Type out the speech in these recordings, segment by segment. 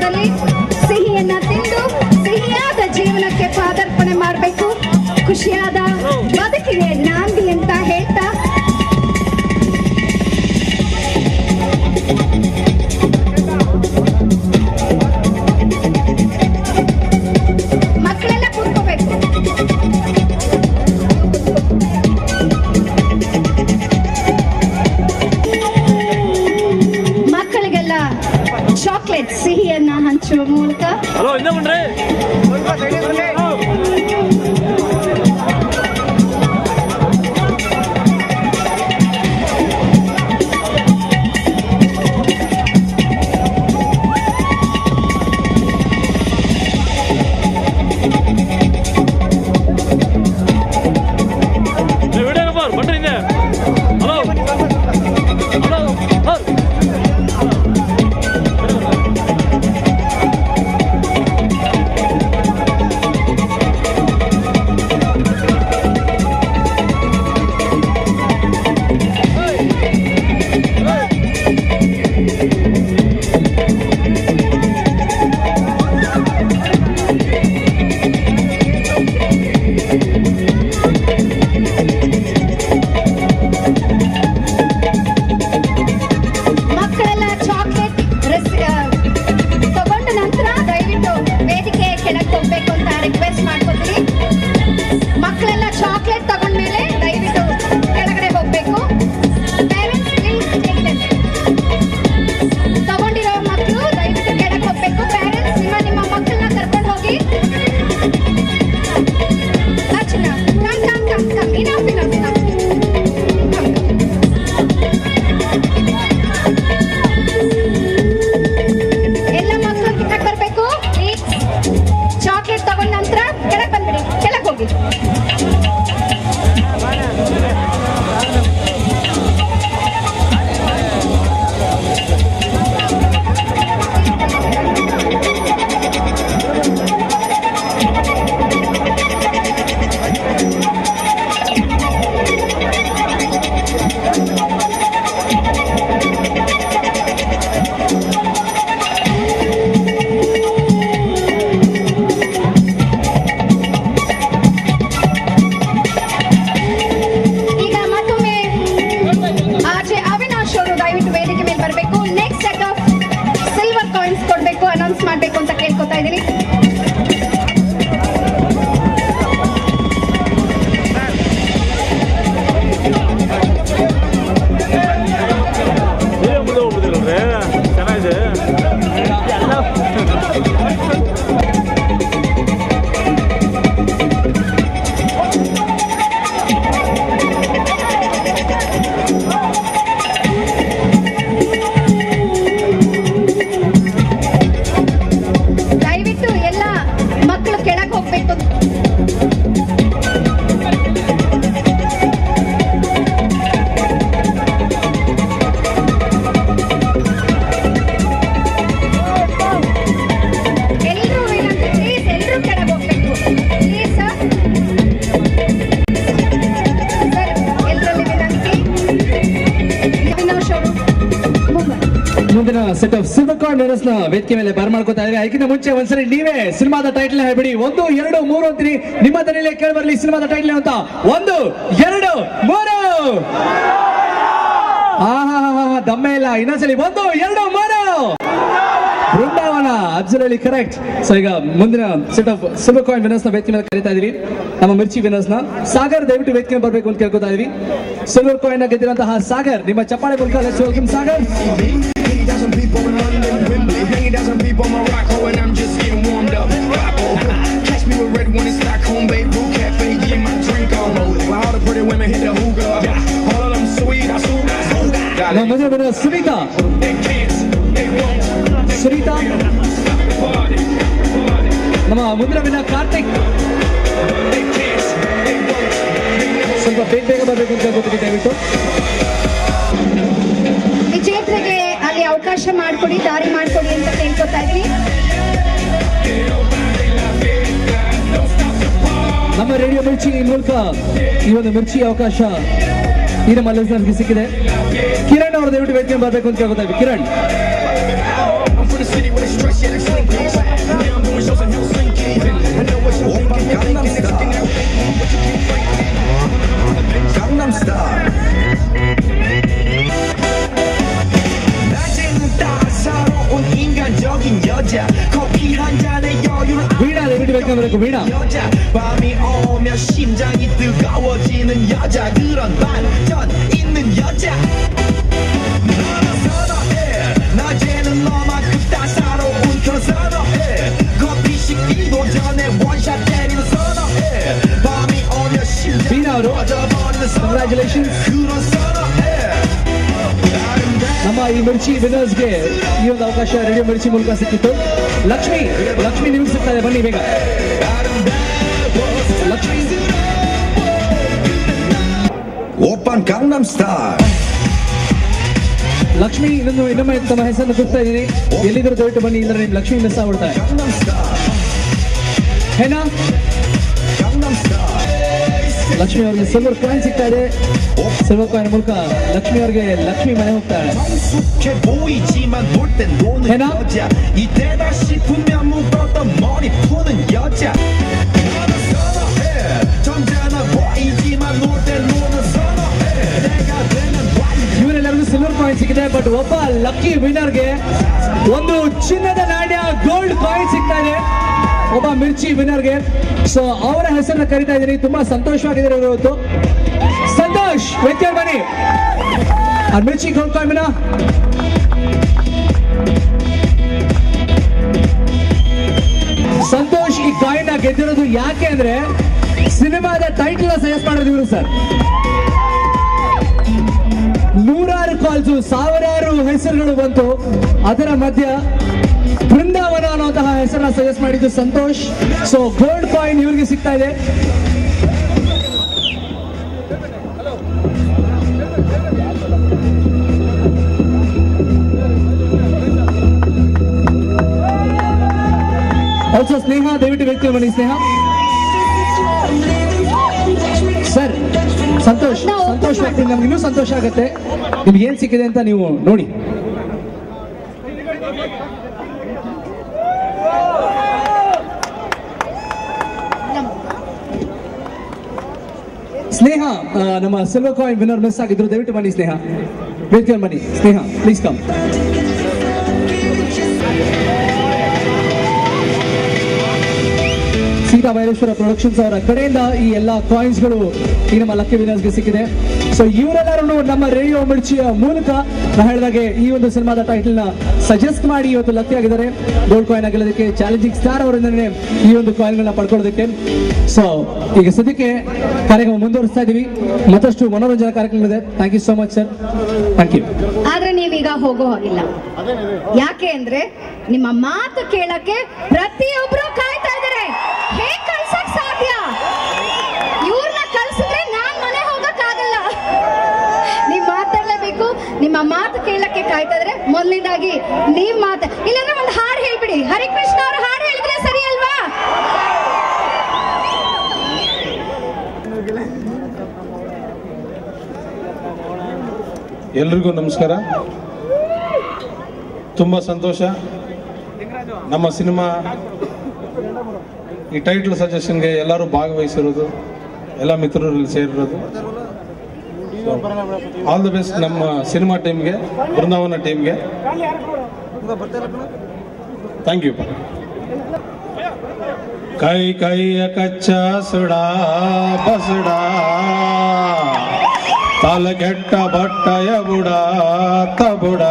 ಸಂದರ್ಭದಲ್ಲಿ ಸಿಹಿಯನ್ನ ತಿಂದು ಸಿಹಿಯಾದ ಜೀವನಕ್ಕೆ ಪಾದಾರ್ಪಣೆ ಮಾಡಬೇಕು. ಖುಷಿಯಾದ ಬದುಕಿಗೆ ನಾಂದಿ ಅಂತ ಹೇಳ್ತಾ ಮಕ್ಕಳೆಲ್ಲ ಕೂತ್ಕೋಬೇಕು. ಮಕ್ಕಳಿಗೆಲ್ಲ ಚಾಕ್ಲೇಟ್ ಸಿಹಿಯನ್ನ ಹಂಚುವ ಮೂಲಕ ಮಾಡಬೇಕು ಅಂತ ಕೇಳ್ಕೊತಾ ಇದ್ದೀನಿ. ಮುಂದಿನ set of silver card winners ನ ವೇದಿಕೆ ಮೇಲೆ ಬರಮಾಡ್ಕೊತಾ ಇದ್ದಾರೆ. ಅದಕ್ಕಿಂತ ಮುಂಚೆ ಒಂದ್ಸರಿ ನೀವೇ ಸಿನಿಮಾದ ಟೈಟಲ್ ಹೇಳ್ಬಿಡಿ. 1 2 3 ಅಂತೀರಿ. ನಿಮ್ಮ ದನಿಲೇ ಕೇಳಿ ಬರ್ಲಿ ಸಿನಿಮಾದ ಟೈಟಲ್ ಅಂತ. 1 2 3. ದಮ್ಮೆ ಇಲ್ಲ. ಇನ್ನೊಂದ್ಸಲಿ 1 2 3. ಬೃಂದಾವನ. Absolutely correct. ಸೊ ಈಗ ಮುಂದಿನ set of silver coin winners ನ ವೇದಿಕೆ ಮೇಲೆ ಕರೀತಾ ಇದೀವಿ. ನಮ್ಮ ಮಿರ್ಚಿ ವಿನ್ನರ್ಸ್ ನ ಸಾಗರ್ ದಯವಿಟ್ಟು ವೇದಿಕೆ ಬರಬೇಕು ಅಂತ ಕೇಳ್ಕೊತಾ ಇದೀವಿ. ಸಿಲ್ವರ್ ಕಾಯಿನ್ ಗೆದ್ದಿರುವಂತಹ ಸಾಗರ್ ನಿಮ್ಮ ಚಪ್ಪಾಳೆ ಮೂಲಕ let's welcome Sagar. Some people in London, Wembley, hanging down some people in Morocco, and I'm just getting warmed up. Catch me with red one in Stockholm, babe, Brew Cafe, get my drink on. While all the pretty women hit the hookah, all of them sweet, I sweet. Sunita. Sunita. ನಮ್ಮ ಮುಂದಿನ ವಿನ ಕಾರ್ತಿಕ್. ಸ್ವಲ್ಪ ಬೇಗ ಬರಬೇಕು ಅಂತ ಗೊತ್ತಿದೆ. ದಯವಿಟ್ಟು ವಿಜೇತರಿಗೆ ಅಲ್ಲಿ ಅವಕಾಶ ಮಾಡಿಕೊಡಿ, ದಾರಿ ಮಾಡಿಕೊಡಿ ಅಂತ ಕೇಳ್ಕೊತಾ ಇದ್ದೀನಿ. ನಮ್ಮ ರೇಡಿಯೋ ಮಿರ್ಚಿ ಮೂಲಕ ಈ ಒಂದು ಮಿರ್ಚಿ ಅವಕಾಶ ಈ ನಮ್ಮ ಲಿಸನರ್ಗೆ ಸಿಕ್ಕಿದೆ. ಕಿರಣ್ ಅವರು ದಯವಿಟ್ಟು ವೇದಿಕೆ ಬರಬೇಕು ಅಂತ ಕೇಳ್ಕೊತಾ ಇದ್ದೀವಿ. ಕಿರಣ್. 생긴 여자 커피 한 잔에 여유를 ವೀಣಾ ದಯವಿಟ್ಟು ವೆಲ್ಕಮ್ ಬರಬೇಕು ವೀಣಾ. 여자 밤이 오면 심장이 뜨거워지는 여자 그런 반전 있는 여자 너는 선어해 낮에는 너만큼 따사로운 그런 선어해 커피 식기도 전에 원샷 때리는 선어해 밤이 오면 심장이 ವೀಣಾ ಅವರು 꺼져버리는 ಕಂಗ್ರ್ಯಾಚುಲೇಷನ್ಸ್. 그런 선어해 ನಮ್ಮ ಈ ಮಿರ್ಚಿ ವಿನ್ನರ್ಸ್ಗೆ ಈ ಒಂದು ಅವಕಾಶ ರೇಡಿಯೋ ಮಿರ್ಚಿ ಮೂಲಕ ಸಿಕ್ಕಿತ್ತು. ಲಕ್ಷ್ಮಿ ನಿಮ್ಗೆ ಸಿಗ್ತಾ ಇದೆ, ಬನ್ನಿ ಬೇಗ. ಲಕ್ಷ್ಮಿ 오빤 강남스타일 ಲಕ್ಷ್ಮಿ ಇನ್ನೊಮ್ಮೆ ತಮ್ಮ ಹೆಸರನ್ನು ಗುರ್ತಾ ಇದ್ದೀನಿ. ಎಲ್ಲಿದ್ರು ದಯವಿಟ್ಟು ಬನ್ನಿ, ಇಲ್ಲದ್ರೆ ನಿಮ್ ಲಕ್ಷ್ಮಿ ಮಿಸ್ ಆಗ್ಬಿಡ್ತಾರೆ. ಹೇನಾ ಲಕ್ಷ್ಮಿ ಅವ್ರಿಗೆ ಸಿಲ್ವರ್ ಕಾಯಿನ್ ಸಿಗ್ತಾ ಇದೆ. ಸಿಲ್ವರ್ ಕಾಯಿನ್ ಮೂಲಕ ಲಕ್ಷ್ಮಿ ಅವ್ರಿಗೆ ಲಕ್ಷ್ಮಿ ಮನೆ ಹೋಗ್ತಾಳೆ. 익숙해 보이지만 볼 땐 노는 해나? 여자 이때다 싶으면 묶었던 머리 푸는 여자 너는 선어해 점잖아 보이지만 놀 땐 노는 선어해 내가 되면 완전 ಇವರೆಲ್ಲರಿಗೂ ಸಿಲ್ವರ್ ಕಾಯಿನ್ ಸಿಕ್ಕಿದೆ. ಬಟ್ ಒಬ್ಬ ಲಕ್ಕಿ ವಿನ್ನರ್ಗೆ ಒಂದು ಚಿನ್ನದ ನಾಣ್ಯ ಗೋಲ್ಡ್ ಕಾಯಿನ್ ಸಿಗ್ತಾ ಇದೆ, ಒಬ್ಬ ಮಿರ್ಚಿ ವಿನ್ನರ್ಗೆ. ಸೊ ಅವರ ಹೆಸರನ್ನ ಕರಿತಾ ಇದ್ದೀನಿ. ತುಂಬಾ ಸಂತೋಷವಾಗಿದ್ದಾರೆ ಇವತ್ತು. ಸಂತೋಷ್ ವೆಂಕಟೇಶ್ ಬನ್ನಿ. ಆ ಮಿರ್ಚಿ ಗೋಲ್ಡ್ ಕಾಯಿನ್ ವಿನ್ನ ಸಂತೋಷ್ ಈ ಕಾಯಿನ್ ಗೆದ್ದಿರೋದು ಯಾಕೆ ಅಂದ್ರೆ ಸಿನಿಮಾದ ಟೈಟಲ್ ಸಜೆಸ್ಟ್ ಮಾಡೋದು ಇವರು ಸರ್. ನೂರಾರು ಕಾಲ್ಸು, ಸಾವಿರಾರು ಹೆಸರುಗಳು ಬಂತು, ಅದರ ಮಧ್ಯ ಬೃಂದಾವನ ಅನ್ನುವಂತಹ ಹೆಸರನ್ನ ಸಜೆಸ್ಟ್ ಮಾಡಿದ್ದು ಸಂತೋಷ್. ಸೊ ಗೋಲ್ಡ್ ಕಾಯಿನ್ ಇವ್ರಿಗೆ ಸಿಗ್ತಾ ಇದೆ. ಆಲ್ಸೋ ಸ್ನೇಹ ದಯವಿಟ್ಟು ವ್ಯಕ್ತಿ ಬನ್ನಿ. ಸ್ನೇಹ ಸರ್, ಸಂತೋಷ ವ್ಯಕ್ತಿ ನಮ್ಗೆ ಇನ್ನೂ ಸಂತೋಷ ಆಗುತ್ತೆ. ನಿಮ್ಗೆ ಏನ್ ಸಿಕ್ಕಿದೆ ಅಂತ ನೀವು ನೋಡಿ. ಸ್ನೇಹ ನಮ್ಮ ಸಿಲ್ವರ್ ಕಾಯಿನ್ ವಿನ್ನರ್ ಮಿಸ್ ಆಗಿದ್ರು, ದಯವಿಟ್ಟು ಬನ್ನಿ ಸ್ನೇಹ, ವೇದಿಕೆ ಬನ್ನಿ. ಸ್ನೇಹ please come. Sita Bhaireshwara productions ಅವರ ಕಡೆಯಿಂದ ಈ ಎಲ್ಲ ಕಾಯಿನ್ಸ್ಗಳು ಈ ನಮ್ಮ ಲಕ್ಕಿ ವಿನ್ನರ್ಸ್ಗೆ ಸಿಕ್ಕಿದೆ. ಸೊ ಇವರೆಲ್ಲರೂ ನಮ್ಮ ರೇಡಿಯೋ ಮಿರ್ಚಿಯ ಮೂಲಕ ನಾ ಹೇಳಿದಾಗೆ ಈ ಒಂದು ಸಿನಿಮಾದ ಟೈಟಲ್ ನ ಸಜೆಸ್ಟ್ ಮಾಡಿ ಇವತ್ತು ಲಕ್ಕಿ ಆಗಿದ್ದಾರೆ. ಗೋಲ್ಡ್ ಕಾಯಿನ್ ಆಗಿರೋದಕ್ಕೆ ಚಾಲೆಂಜಿಂಗ್ ಸ್ಟಾರ್ ಅವರಿಂದನೇ ಈ ಒಂದು ಕಾಯಿನ್ ಗಳನ್ನ ಪಡ್ಕೊಳ್ಳೋದಕ್ಕೆ. ಸೊ ಈಗ ಸದ್ಯಕ್ಕೆ ಕಾರ್ಯಕ್ರಮ ಮುಂದುವರಿಸ್ತಾ ಇದೀವಿ. ಮತ್ತಷ್ಟು ಮನೋರಂಜನಾ ಕಾರ್ಯಕ್ರಮ ಇದೆ. Thank you so much sir, thank you. ಆದ್ರೆ ನೀವೀಗ ಹೋಗೋ ಹಾಗಿಲ್ಲ. ಯಾಕೆ ಅಂದ್ರೆ ನಿಮ್ಮ ಮಾತು ಕೇಳಕ್ಕೆ ಪ್ರತಿಯೊಬ್ರು ಕಾಯ್ತಾ ಇದ್ದಾರೆ. ಹೇಗ್ ಕಳ್ಸಕ್ ಸಾಧ್ಯ? ಇವ್ರನ್ನ ಕಳ್ಸಿದ್ರೆ ನಾನ್ ಮನೆ ಹೋಗಕ್ಕಾಗಲ್ಲ. ನೀವ್ ಮಾತಾಡ್ಲೇಬೇಕು. ನಿಮ್ಮ ಮಾತು ಕೇಳಕ್ಕೆ ಕಾಯ್ತಾ ಇದ್ರೆ ಮೊದಲನೇದಾಗಿ ನೀವ್ ಇಲ್ಲಾಂದ್ರೆ ಒಂದು ಹಾಡು ಹೇಳ್ಬಿಡಿ. ಹರಿಕೃಷ್ಣ ಅವ್ರ ಹಾಡು ಹೇಳಿದ್ರೆ ಸರಿ ಅಲ್ವಾ? ಎಲ್ರಿಗೂ ನಮಸ್ಕಾರ. ತುಂಬ ಸಂತೋಷ ನಮ್ಮ ಸಿನಿಮಾ ಈ ಟೈಟಲ್ ಸಜೆಷನ್ಗೆ ಎಲ್ಲರೂ ಭಾಗವಹಿಸಿರೋದು, ಎಲ್ಲ ಮಿತ್ರರಲ್ಲಿ ಸೇರಿರೋದು. ಆಲ್ ದಿ ಬೆಸ್ಟ್ ನಮ್ಮ ಸಿನಿಮಾ ಟೀಮ್ಗೆ, ಬೃಂದಾವನ ಟೀಮ್ಗೆ. Thank you. ಕೈ ಕೈಯ ಕಚ್ಚ ಸುಡಾ ಬಸುಡಾ ತಲಗೆಟ್ಟ ಬಟ್ಟಯ ಬುಡ ತಬುಡ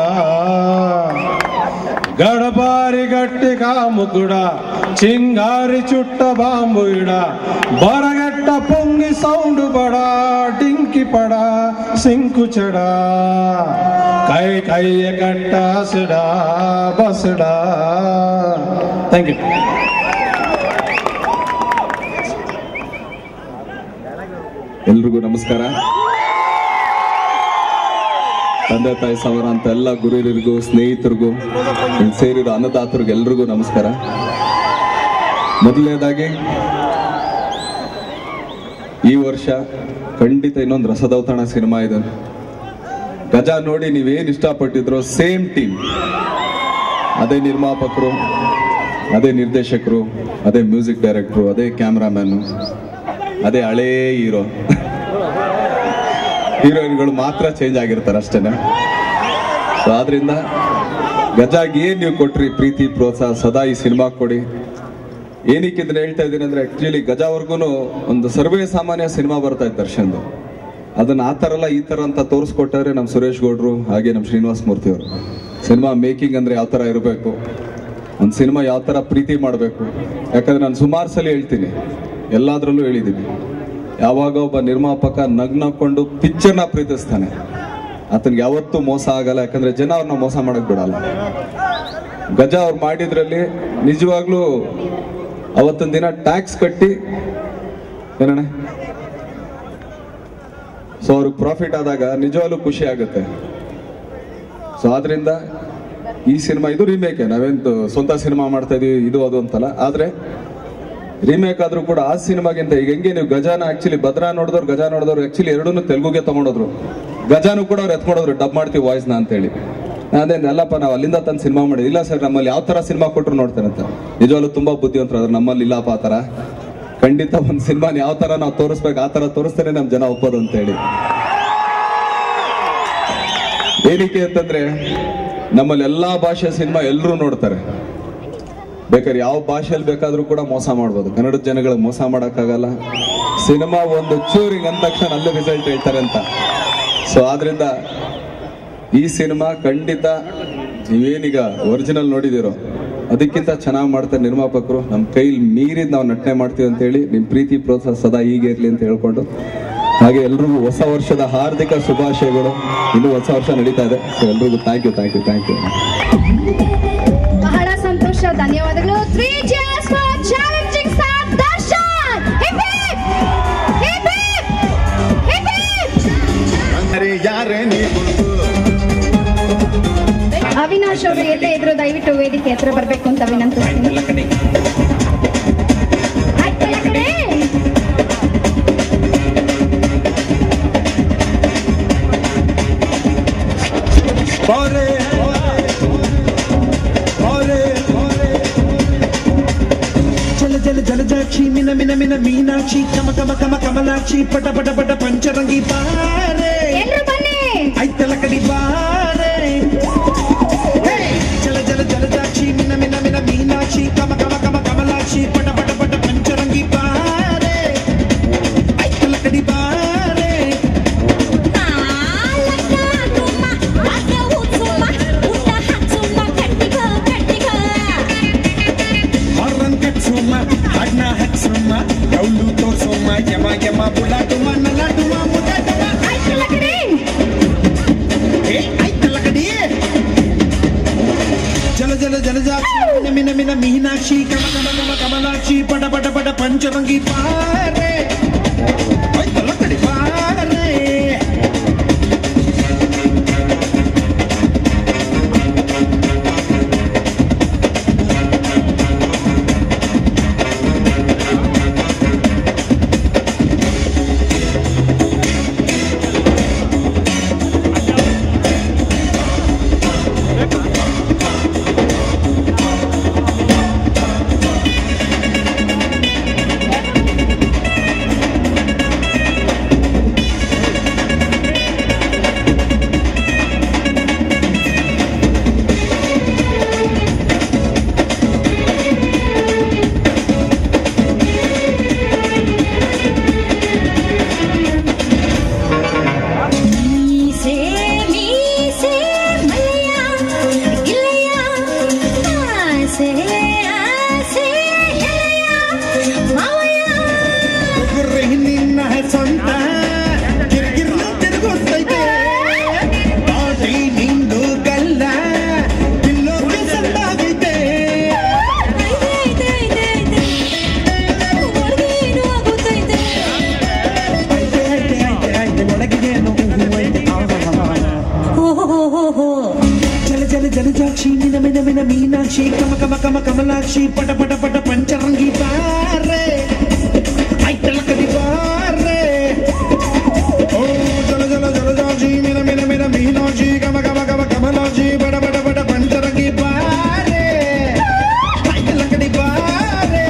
ಗಡಬಾರಿ ಗಟ್ಟಿ ಕಾಮುಗುಡ ಚಿಂಗಾರಿ ಚುಟ್ಟ ಬಾಂಬು ಇಡ ಬರಗೆಟ್ಟ ಪೊಂಗಿ ಸೌಂಡು ಬಡ ಡಿಂಕಿ ಪಡ ಸಿಂಕು ಚಡ ಕೈ ಕೈಯ ಕಟ್ಟ ಸುಡ ಬಸುಡ. Thank you. ಎಲ್ರಿಗೂ ನಮಸ್ಕಾರ. ತಂದೆ ತಾಯಿ ಸವರ ಅಂತ ಎಲ್ಲ ಗುರುರಿಗೂ, ಸ್ನೇಹಿತರಿಗೂ, ಸೇರಿರೋ ಅನ್ನದಾತರಿಗೂ ಎಲ್ರಿಗೂ ನಮಸ್ಕಾರ. ಮೊದಲನೇದಾಗಿ ಈ ವರ್ಷ ಖಂಡಿತ ಇನ್ನೊಂದು ರಸದೌತಣ ಸಿನಿಮಾ ಇದೆ. ಗಜ ನೋಡಿ ನೀವೇನು ಇಷ್ಟಪಟ್ಟಿದ್ರು ಸೇಮ್ ಟೀಮ್, ಅದೇ ನಿರ್ಮಾಪಕರು, ಅದೇ ನಿರ್ದೇಶಕರು, ಅದೇ ಮ್ಯೂಸಿಕ್ ಡೈರೆಕ್ಟ್ರು, ಅದೇ ಕ್ಯಾಮ್ರಾಮ್ಯಾನು, ಅದೇ ಹಳೇ ಹೀರೋ ಹೀರೋಯಿನ್ಗಳು ಮಾತ್ರ ಚೇಂಜ್ ಆಗಿರ್ತಾರೆ ಅಷ್ಟೇನೆ. ಸೊ ಆದ್ರಿಂದ ಗಜಾಗಿ ಏನ್ ನೀವು ಕೊಟ್ರಿ ಪ್ರೀತಿ ಪ್ರೋತ್ಸಾಹ ಸದಾ ಈ ಸಿನಿಮಾ ಕೊಡಿ. ಏನಕ್ಕೆ ಇದನ್ನ ಹೇಳ್ತಾ ಇದ್ದೀನಿ ಅಂದ್ರೆ ಆಕ್ಚುಲಿ ಗಜಾವರ್ಗೂನು ಒಂದು ಸರ್ವೇ ಸಾಮಾನ್ಯ ಸಿನಿಮಾ ಬರ್ತಾ ಇತ್ತು ದರ್ಶನ್. ಅದನ್ನ ಆ ತರ ಅಲ್ಲ ಈ ತರ ಅಂತ ತೋರಿಸ್ಕೊಟ್ಟಾರೆ ನಮ್ಮ ಸುರೇಶ್ ಗೌಡ್ರು ಹಾಗೆ ನಮ್ಮ ಶ್ರೀನಿವಾಸ ಮೂರ್ತಿ ಅವರು. ಸಿನಿಮಾ ಮೇಕಿಂಗ್ ಅಂದ್ರೆ ಯಾವ ತರ ಇರಬೇಕು, ಒಂದು ಸಿನಿಮಾ ಯಾವ ತರ ಪ್ರೀತಿ ಮಾಡಬೇಕು. ಯಾಕಂದ್ರೆ ನಾನು ಸುಮಾರು ಸಲ ಹೇಳ್ತೀನಿ, ಎಲ್ಲಾದ್ರಲ್ಲೂ ಹೇಳಿದ್ದೀನಿ, ಯಾವಾಗ ಒಬ್ಬ ನಿರ್ಮಾಪಕ ನಗ್ನಕೊಂಡು ಪಿಕ್ಚರ್ನ ಪ್ರೀತಿಸ್ತಾನೆ ಆತನಿಗೆ ಯಾವತ್ತೂ ಮೋಸ ಆಗಲ್ಲ. ಯಾಕಂದ್ರೆ ಜನ ಅವ್ರನ್ನ ಮೋಸ ಮಾಡಕ್ ಬಿಡಲ್ಲ. ಗಜ ಅವ್ರು ಮಾಡಿದ್ರಲ್ಲಿ ನಿಜವಾಗ್ಲೂ ಅವತ್ತೊಂದು ದಿನ ಟ್ಯಾಕ್ಸ್ ಕಟ್ಟಿ ಏನಣ್ಣ ಸೊ ಅವ್ರಿಗೆ ಪ್ರಾಫಿಟ್ ಆದಾಗ ನಿಜವಾಗ್ಲೂ ಖುಷಿ ಆಗುತ್ತೆ. ಸೊ ಆದ್ರಿಂದ ಈ ಸಿನಿಮಾ ಇದು ರೀಮೇಕ್, ನಾವೇನು ಸ್ವಂತ ಸಿನಿಮಾ ಮಾಡ್ತಾ ಇದೀವಿ ಇದು ಅದು ಅಂತಲ್ಲ, ಆದ್ರೆ ರೀಮೇಕ್ ಆದ್ರೂ ಕೂಡ ಆ ಸಿನಿಮಾಗಿಂತ ಈಗ ಹೆಂಗೆ ನೀವು ಗಜಾನ ಆಕ್ಚುಲಿ ಭದ್ರಾ ನೋಡಿದವ್ರು ಆಕ್ಚುಲಿ ಎರಡನ್ನೂ ತೆಲುಗುಗೆ ತಗೊಂಡೋದ್ರು. ಗಜಾನು ಕೂಡ ಅವ್ರು ಎತ್ಕೊಂಡೋದ್ರು, ಡಬ್ ಮಾಡ್ತೀವಿ ವಾಯ್ಸ್ನ ಅಂತ ಹೇಳಿ. ಅದೇನಲ್ಲಪ್ಪ ನಾವು ಅಲ್ಲಿಂದ ತಂದು ಸಿನಿಮಾ ಮಾಡಿದ್ವಿ. ಇಲ್ಲ ಸರ್ ನಮ್ಮಲ್ಲಿ ಯಾವ ತರ ಸಿನಿಮಾ ಕೊಟ್ಟರು ನೋಡ್ತಾರಂತ. ನಿಜವಾಗ್ಲೂ ತುಂಬಾ ಬುದ್ಧಿವಂತರು, ಆದ್ರೆ ನಮ್ಮಲ್ಲಿ ಇಲ್ಲಪ್ಪ ಆ ತರ. ಖಂಡಿತ ಒಂದು ಸಿನಿಮಾನ ಯಾವ ತರ ನಾವು ತೋರಿಸ್ಬೇಕು ಆ ತರ ತೋರಿಸ್ತೇನೆ ನಮ್ ಜನ ಒಪ್ಪೋದು ಅಂತ ಹೇಳಿ. ಏನಕ್ಕೆ ಅಂತಂದ್ರೆ ನಮ್ಮಲ್ಲಿ ಎಲ್ಲಾ ಭಾಷೆ ಸಿನಿಮಾ ಎಲ್ಲರೂ ನೋಡ್ತಾರೆ. ಬೇಕಾದ್ರೆ ಯಾವ ಭಾಷೆಯಲ್ಲಿ ಬೇಕಾದ್ರೂ ಕೂಡ ಮೋಸ ಮಾಡ್ಬೋದು, ಕನ್ನಡದ ಜನಗಳಿಗೆ ಮೋಸ ಮಾಡಕ್ಕಾಗಲ್ಲ. ಸಿನಿಮಾ ಒಂದು ಚೂರಿಂಗ್ ಅಂದ ತಕ್ಷಣ ಅಲ್ಲೇ ರಿಸಲ್ಟ್ ಹೇಳ್ತಾರೆ ಅಂತ. ಸೊ ಆದ್ರಿಂದ ಈ ಸಿನಿಮಾ ಖಂಡಿತ ನೀವೇನೀಗ ಒರಿಜಿನಲ್ ನೋಡಿದಿರೋ ಅದಕ್ಕಿಂತ ಚೆನ್ನಾಗಿ ಮಾಡ್ತಾರೆ ನಿರ್ಮಾಪಕರು. ನಮ್ಮ ಕೈಲಿ ಮೀರಿದ್ ನಾವು ನಟನೆ ಮಾಡ್ತೀವಿ ಅಂತ ಹೇಳಿ ನಿಮ್ ಪ್ರೀತಿ ಪ್ರೋತ್ಸಾಹ ಸದಾ ಹೀಗೆ ಇರ್ಲಿ ಅಂತ ಹೇಳ್ಕೊಂಡು, ಹಾಗೆ ಎಲ್ರಿಗೂ ಹೊಸ ವರ್ಷದ ಹಾರ್ದಿಕ ಶುಭಾಶಯಗಳು. ಇನ್ನೂ ಹೊಸ ವರ್ಷ ನಡೀತಾ ಇದೆ. ಸೊ ಎಲ್ರಿಗೂ ಥ್ಯಾಂಕ್ ಯು. ಬಹಳ ಸಂತೋಷ, ಧನ್ಯವಾದಗಳು. 3 cheers for challenging star Darshan. Hip hip hip hip hip hip. ಅರೆ ಯಾರೇ ನೀ ಅವಿನಾಶ್ ಅವರು ಎಲ್ಲೇ ಇದ್ರು ದಯವಿಟ್ಟು ವೇದಿಕೆ ಹತ್ರ ಬರ್ಬೇಕು ಅಂತ ವಿನಂತಿಸ್ತೀನಿ. జలజాక్షి మిన మిన మిన మీనాక్షి కమ కమ కమ కమలాక్షి పట పట పట పంచరంగి బారే ఐతలకడి బారే జల జల జలజాక్షి మిన మిన మిన మీనాక్షి కమ కమ కమ కమలాక్షి పట పట పట పంచరంగి బారే ఐతలకడి బారే అడ్నా హక్సుమా గౌలు తోసుమా యమా యమా బులాటుమా నలాటుమా ముదటమా ఐతలకడి ఐతలకడి జల జల జలజాక్షి మిన మిన మీనాక్షి కమ కమ కమ కమలాక్షి పట పట పట పంచరంగి పారే ఐతలకడి పారే జలజాక్షి మిన మిన మిన మీనాక్షి కమ కమ కమ కమలాక్షి పట పట పట పంచరంగి బారే ఐతలకడి బారే ఓ జల జల జలజాక్షి మిన మిన మిన మీనాక్షి కమ కమ కమ కమలాక్షి పట పట పట పంచరంగి బారే ఐతలకడి బారే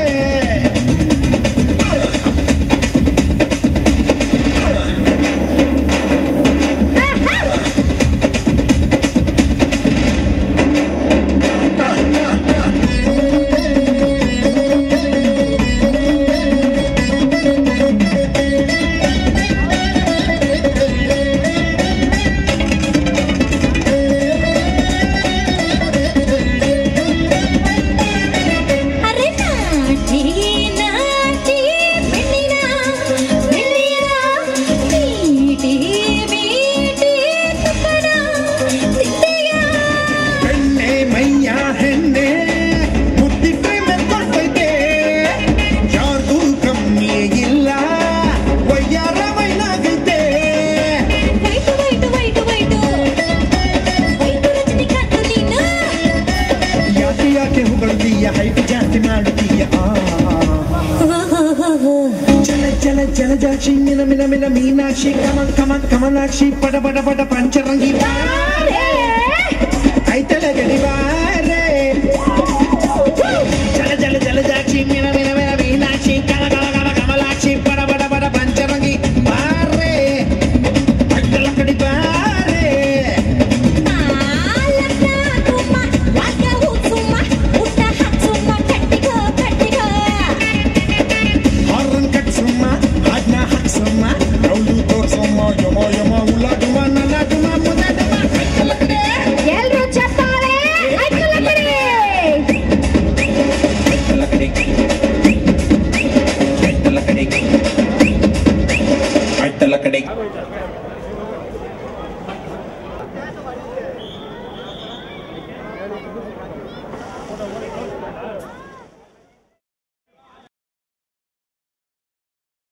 ಜಾಸ್ತಿ ಮಾಡುತ್ತೀಯ ಚಲ ಚಲ ಜಲಜಾಕ್ಷಿ ಮಿನ ಮಿನ ಮಿನ ಮೀನಾಕ್ಷಿ ಕಮಲಾಕ್ಷಿ ಪಟ ಪಟ ಪಟ ಪಂಚರಂಗಿ ಬಾರೆ